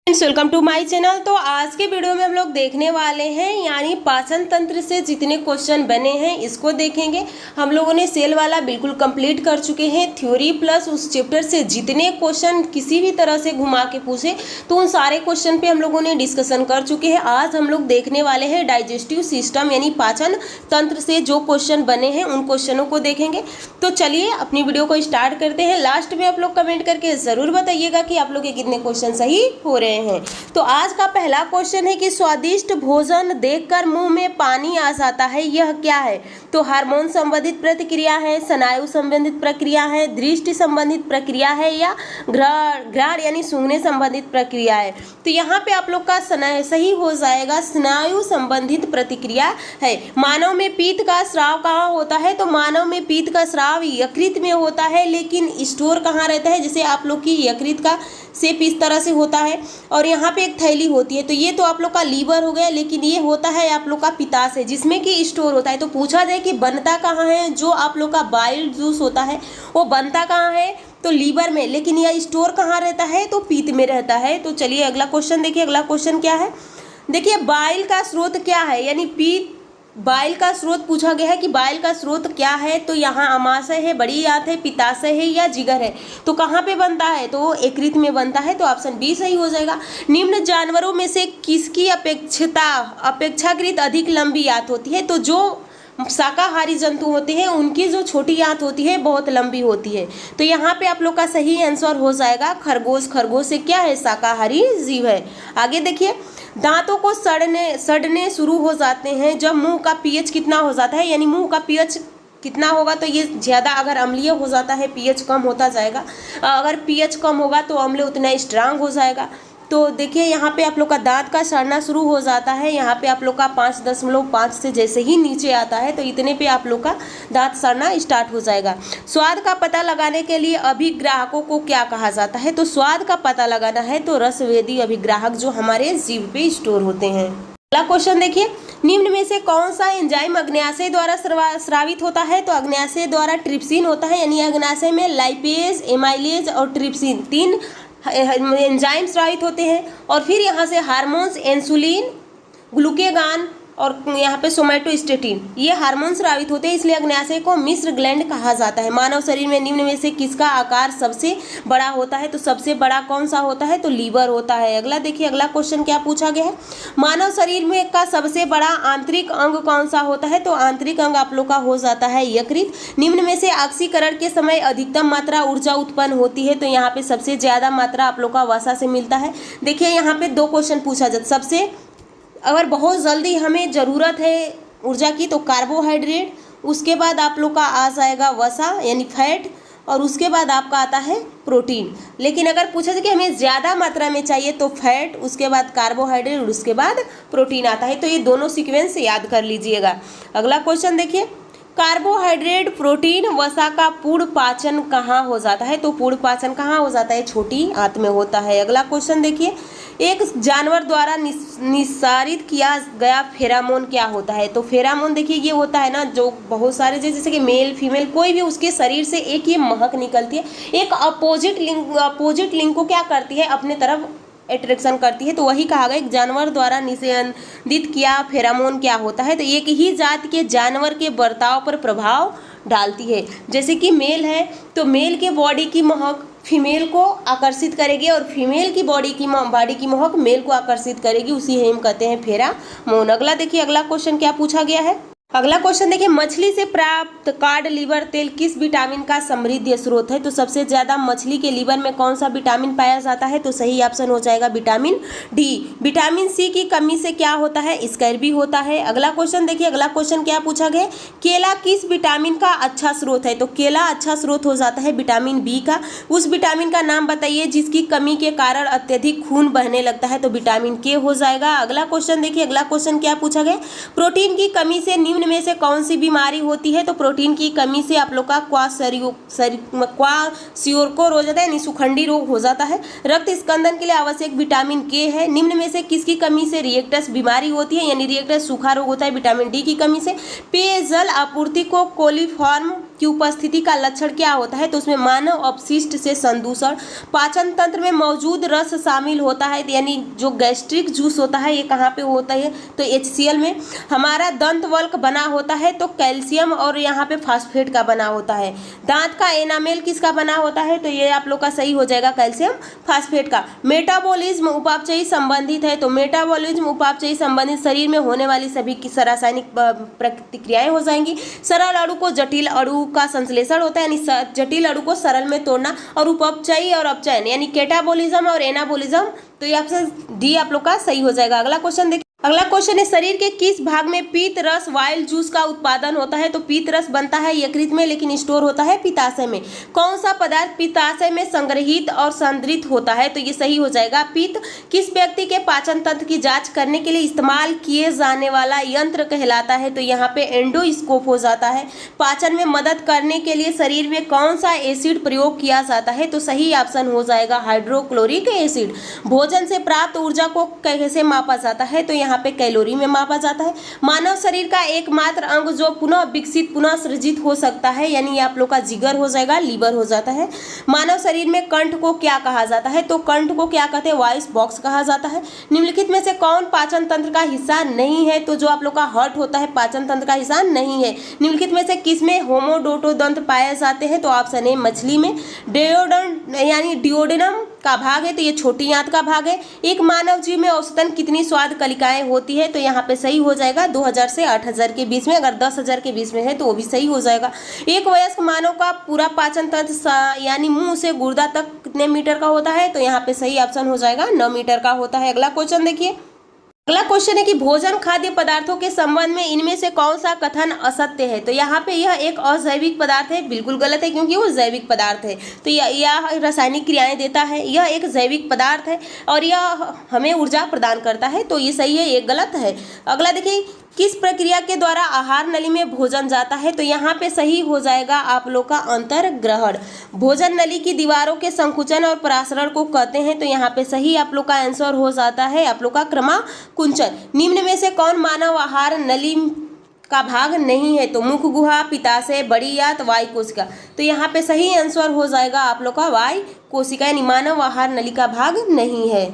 Welcome to my channel. तो आज के वीडियो में हम लोग देखने वाले हैं यानी पाचन तंत्र से जितने क्वेश्चन बने हैं इसको देखेंगे। हम लोगों ने सेल वाला बिल्कुल कंप्लीट कर चुके हैं। थ्योरी प्लस उस चैप्टर से जितने क्वेश्चन किसी भी तरह से घुमा के पूछे तो उन सारे क्वेश्चन पे हम लोगों ने डिस्कशन कर चुके हैं। आज हम लोग देखने वाले हैं डाइजेस्टिव सिस्टम यानी पाचन तंत्र से जो क्वेश्चन बने हैं उन क्वेश्चनों को देखेंगे। तो चलिए अपनी वीडियो को स्टार्ट करते हैं। लास्ट में आप लोग कमेंट करके ज़रूर बताइएगा कि आप लोग के कितने क्वेश्चन सही हो रहे हैं। तो आज का पहला क्वेश्चन है कि स्वादिष्ट भोजन देखकर मुंह में पानी आ जाता है, यह क्या है? तो हार्मोन संबंधित प्रतिक्रिया है, स्नायु संबंधित प्रक्रिया है, दृष्टि संबंधित प्रक्रिया है या घ्राण यानी सूंघने संबंधित प्रक्रिया है? तो यहाँ पे आप लोग का सही हो जाएगा स्नायु संबंधित प्रतिक्रिया है। मानव में पीत का स्राव कहाँ होता है? तो मानव में पीत का स्राव यकृत में होता है, लेकिन स्टोर कहाँ रहता है? जैसे आप लोग की यकृत का शेप इस तरह से होता है और यहाँ पे एक थैली होती है। तो ये तो आप लोग का लीवर हो गया, लेकिन ये होता है आप लोग का पित्ताशय जिसमें कि स्टोर होता है। तो पूछा जाए कि बनता कहाँ है? जो आप लोग का बाइल जूस होता है वो बनता कहाँ है? तो लीवर में, लेकिन यह स्टोर कहाँ रहता है? तो पीत में रहता है। तो चलिए अगला क्वेश्चन देखिए। अगला क्वेश्चन क्या है? देखिए बाइल का स्रोत क्या है? यानी पीत बाइल का स्रोत पूछा गया है कि बाइल का स्रोत क्या है? तो यहाँ अमाशय है, बड़ी आंत है, पित्ताशय है या जिगर है? तो कहाँ पे बनता है? तो यकृत में बनता है। तो ऑप्शन बी सही हो जाएगा। निम्न जानवरों में से किसकी अपेक्षाकृत अधिक लंबी आंत होती है? तो जो शाकाहारी जंतु होते हैं उनकी जो छोटी आंत होती है बहुत लंबी होती है। तो यहाँ पे आप लोग का सही आंसर हो जाएगा खरगोश। खरगोश से क्या है? शाकाहारी जीव है। आगे देखिए, दांतों को सड़ने शुरू हो जाते हैं जब मुंह का पीएच कितना हो जाता है? यानी मुंह का पीएच कितना होगा? तो ये ज़्यादा अगर अम्लीय हो जाता है पीएच कम होता जाएगा, अगर पीएच कम होगा तो अम्ल उतना स्ट्रांग हो जाएगा। तो देखिए यहाँ पे आप लोग का दांत का सड़ना शुरू हो जाता है। यहाँ पे आप लोग का 5.5 से जैसे ही नीचे आता है तो इतने पे आप लोग का दांत सड़ना स्टार्ट हो जाएगा। स्वाद का पता लगाने के लिए अभिग्राहकों को क्या कहा जाता है? तो स्वाद का पता लगाना है तो रसवेदी अभिग्राहक जो हमारे जीभ पे स्टोर होते हैं। अगला क्वेश्चन देखिए, निम्न में से कौन सा एंजाइम अग्न्याशय द्वारा स्रावित होता है? तो अग्न्याशय द्वारा ट्रिप्सिन होता है। यानी अग्न्याशय में लाइपेज, एमाइलेज और ट्रिप्सिन 3 एंजाइम स्रावित होते हैं। और फिर यहाँ से हार्मोन्स इंसुलिन, ग्लूकेगान और यहाँ पे सोमैटोस्टेटिन ये हार्मोन स्रावित होते हैं, इसलिए अग्न्याशय को मिश्र ग्लैंड कहा जाता है। मानव शरीर में निम्न में से किसका आकार सबसे बड़ा होता है? तो सबसे बड़ा कौन सा होता है? तो लीवर होता है। अगला देखिए, अगला क्वेश्चन क्या पूछा गया है? मानव शरीर में का सबसे बड़ा आंतरिक अंग कौन सा होता है? तो आंतरिक अंग आप लोग का हो जाता है यकृत। निम्न में से ऑक्सीकरण के समय अधिकतम मात्रा ऊर्जा उत्पन्न होती है? तो यहाँ पे सबसे ज्यादा मात्रा आप लोग का वसा से मिलता है। देखिए यहाँ पे 2 क्वेश्चन पूछा जाता। सबसे अगर बहुत जल्दी हमें ज़रूरत है ऊर्जा की तो कार्बोहाइड्रेट, उसके बाद आप लोग का आ जाएगा वसा यानी फैट, और उसके बाद आपका आता है प्रोटीन। लेकिन अगर पूछा जाए कि हमें ज़्यादा मात्रा में चाहिए तो फैट, उसके बाद कार्बोहाइड्रेट और उसके बाद प्रोटीन आता है। तो ये दोनों सीक्वेंस याद कर लीजिएगा। अगला क्वेश्चन देखिए, कार्बोहाइड्रेट, प्रोटीन, वसा का पूर्ण पाचन कहाँ हो जाता है? तो पूर्ण पाचन कहाँ हो जाता है? छोटी आंत में होता है। अगला क्वेश्चन देखिए, एक जानवर द्वारा निस्सारित किया गया फेरामोन क्या होता है? तो फेरामोन देखिए ये होता है ना जो बहुत सारे जैसे कि मेल फीमेल कोई भी उसके शरीर से एक ये महक निकलती है, एक अपोजिट लिंग को क्या करती है? अपने तरफ अट्रैक्शन करती है। तो वही कहा गया एक जानवर द्वारा निषेधित किया फेरामोन क्या होता है? तो एक ही जात के जानवर के बर्ताव पर प्रभाव डालती है। जैसे कि मेल है तो मेल के बॉडी की महक फीमेल को आकर्षित करेगी और फीमेल की बॉडी की महक मेल को आकर्षित करेगी, उसी हम कहते हैं फेरामोन। अगला देखिए, अगला क्वेश्चन क्या पूछा गया है? अगला क्वेश्चन देखिए, मछली से प्राप्त कार्ड लीवर तेल किस विटामिन का समृद्ध स्रोत है? तो सबसे ज्यादा मछली के लीवर में कौन सा विटामिन पाया जाता है? तो सही ऑप्शन हो जाएगा विटामिन डी। विटामिन सी की कमी से क्या होता है? स्कैर्बी होता है। अगला क्वेश्चन देखिए, अगला क्वेश्चन क्या पूछा गया? केला किस विटामिन का अच्छा स्रोत है? तो केला अच्छा स्रोत हो जाता है विटामिन बी का। उस विटामिन का नाम बताइए जिसकी कमी के कारण अत्यधिक खून बहने लगता है? तो विटामिन के हो जाएगा। अगला क्वेश्चन देखिए, अगला क्वेश्चन क्या पूछा गया? प्रोटीन की कमी से निम्न में से कौन सी बीमारी होती है? तो प्रोटीन की कमी से आप लोग का क्वाशियोरकोर हो जाता है यानी सुखंडी रोग हो जाता है। रक्त स्कंदन के लिए आवश्यक विटामिन के है। निम्न में से किसकी कमी से रिएक्टस बीमारी होती है? यानी रिएक्टस सूखा रोग होता है विटामिन डी की कमी से। पेयजल आपूर्ति को कोलिफॉर्म की उपस्थिति का लक्षण क्या होता है, तो उसमें मानव अपशिष्ट से संदूषण, पाचन तंत्र में मौजूद रस शामिल होता है, यानी जो गैस्ट्रिक जूस होता है ये कहाँ पे होता है, तो HCl में। हमारा दंत वल्क बना होता है तो कैल्शियम और यहाँ पे फास्फेट का बना होता है। दांत का एनामेल किसका बना होता है, तो ये आप लोग का सही हो जाएगा कैल्शियम फास्फेट का। मेटाबॉलिज्म उपापचयी संबंधित है, तो मेटाबॉलिज्म उपापचयी संबंधित शरीर में होने वाली सभी की रासायनिक प्रतिक्रियाएं हो जाएंगी। सरल अणु को जटिल अणु का संश्लेषण होता है, यानी जटिल अणु को सरल में तोड़ना। और उपचयी और अपचयन यानी कैटाबॉलिज्म और एनाबॉलिज्म, तो ये ऑप्शन डी आप लोग का सही हो जाएगा। अगला क्वेश्चन देखिए। अगला क्वेश्चन है, शरीर के किस भाग में पीत रस वाइल्ड जूस का उत्पादन होता है, तो पीत रस बनता है यकृत में लेकिन स्टोर होता है पित्ताशय में। कौन सा पदार्थ पित्ताशय में संग्रहित और संद्रित होता है, तो ये सही हो जाएगा पित्त। किस व्यक्ति के पाचन तंत्र की जांच करने के लिए इस्तेमाल किए जाने वाला यंत्र कहलाता है, तो यहाँ पे एंडोस्कोप हो जाता है। पाचन में मदद करने के लिए शरीर में कौन सा एसिड प्रयोग किया जाता है, तो सही ऑप्शन हो जाएगा हाइड्रोक्लोरिक एसिड। भोजन से प्राप्त ऊर्जा को कैसे मापा जाता है, तो यहाँ पे कैलोरी में मापा जाता है। मानव शरीर का एकमात्र अंग जो पुनः विकसित पुनः सृजित हो सकता है, यानी आप लोग का जिगर हो जाएगा, लीवर हो जाता है। मानव शरीर में कंठ को क्या कहा जाता है, तो कंठ को क्या कहते हैं, वॉइस बॉक्स कहा जाता है। निम्नलिखित में से कौन पाचन तंत्र का हिस्सा नहीं है, तो जो आप लोग का हार्ट होता है पाचन तंत्र का हिस्सा नहीं है। निम्नलिखित में से किसमें होमोडोटोदंत पाए जाते हैं, तो ऑप्शन ए मछली में। डिओडन यानी डिओडेनम का भाग है, तो ये छोटी आंत का भाग है। एक मानव जीव में औसतन कितनी स्वाद कलिकाएं होती है, तो यहाँ पे सही हो जाएगा 2000 से 8000 के बीच में। अगर 10,000 के बीच में है तो वो भी सही हो जाएगा। एक वयस्क मानव का पूरा पाचन तंत्र यानी मुंह से गुर्दा तक कितने मीटर का होता है, तो यहाँ पे सही ऑप्शन हो जाएगा 9 मीटर का होता है। अगला क्वेश्चन देखिए। अगला क्वेश्चन है कि भोजन खाद्य पदार्थों के संबंध में इनमें से कौन सा कथन असत्य है, तो यहाँ पे यह एक अजैविक पदार्थ है, बिल्कुल गलत है क्योंकि वो जैविक पदार्थ है। तो यह रासायनिक क्रियाएं देता है, यह एक जैविक पदार्थ है और यह हमें ऊर्जा प्रदान करता है, तो ये सही है, ये गलत है। अगला देखिए, किस प्रक्रिया के द्वारा आहार नली में भोजन जाता है, तो यहाँ पे सही हो जाएगा आप लोग का अंतर्ग्रहण। भोजन नली की दीवारों के संकुचन और परासरण को कहते हैं, तो यहाँ पे सही आप लोग का आंसर हो जाता है आप लोग का क्रमाकुंचन। निम्न में से कौन मानव आहार नली का भाग नहीं है, तो मुख गुहा, पित्ताशय, बड़ी आंत, वायु कोशिका, तो यहाँ पे सही आंसर हो जाएगा आप लोग का वायु कोशिका, यानी मानव आहार नली का भाग नहीं है।